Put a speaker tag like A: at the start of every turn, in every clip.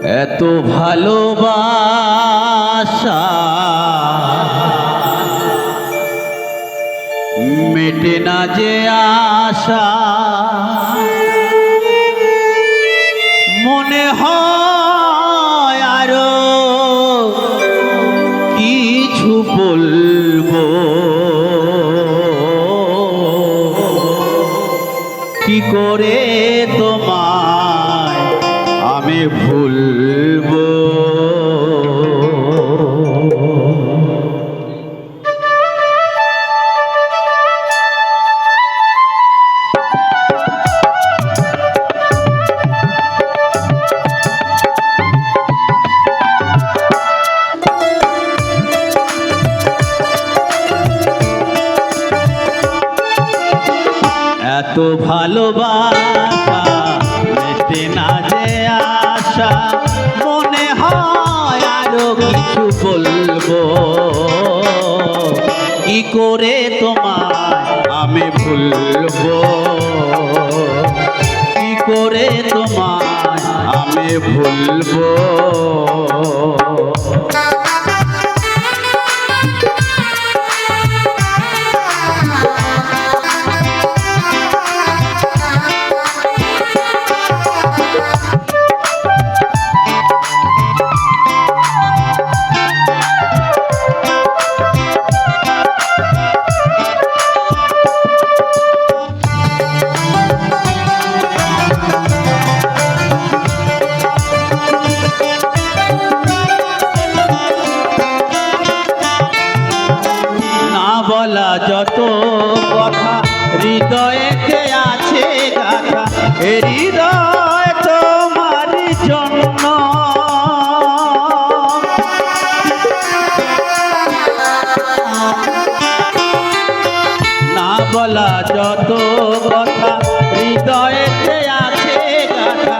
A: এত ভালোবাসা মেটে না যে আশা, মনে হয় আরো কিছু বলবো, কি করে তোমায় আমি ভুলবো। এত ভালোবাসা মেটে না যে আশা, মনে হয় আরো কিছু বলবো, কি করে তোমায় আমি ভুলবো, কি করে তোমায় আমি ভুলবো। বলা যত কথা হৃদয়েতে আছে গাথা, হৃদয় তোমার জন্য, না বলা যত কথা হৃদয়েতে আছে গাথা,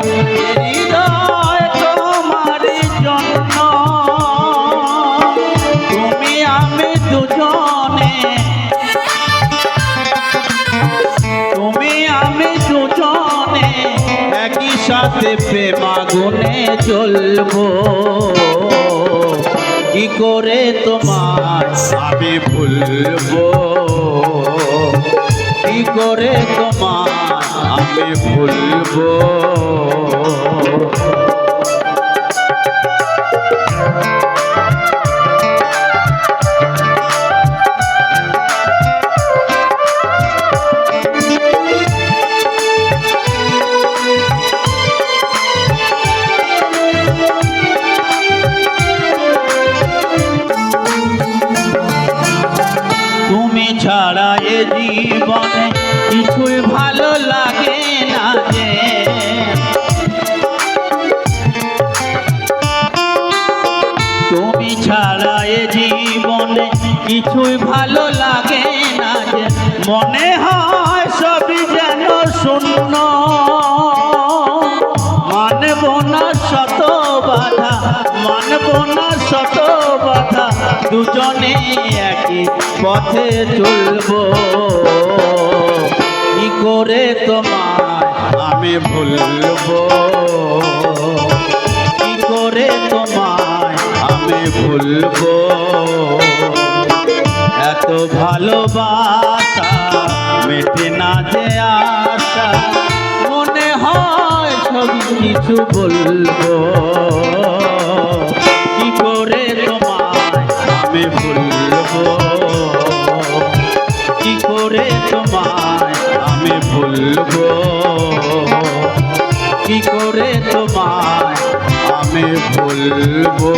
A: হৃদয় তোমার জন্য। তুমি আমি দুজনে, তুমি আমি দুজনে একই সাথে প্রেম আগুনে জ্বলবো, কি করে তোমায় আমি ভুলবো, কি করে তোমায় আমি ভুলবো। তুমি ছাড়া এ জীবনে কিছুই ভালো লাগে না যে, তুমি ছাড়া এ জীবনে কিছুই ভালো লাগে না যে, মনে হয় সবই যেন শূন্য, মানব না শত বাধা, মানব না শত বাধা, দুজনে একই পথে চলবো, কি করে তোমায় আমি ভুলবো, কি করে তোমায় আমি ভুলবো। এত ভালোবাসা মেটে না যে আশা, মনে হয় সব কিছু বলবো, কি করে তোমায় আমি ভুলবো, কি করে তোমায় আমি ভুলবো, কি করে তোমায় আমি ভুলবো।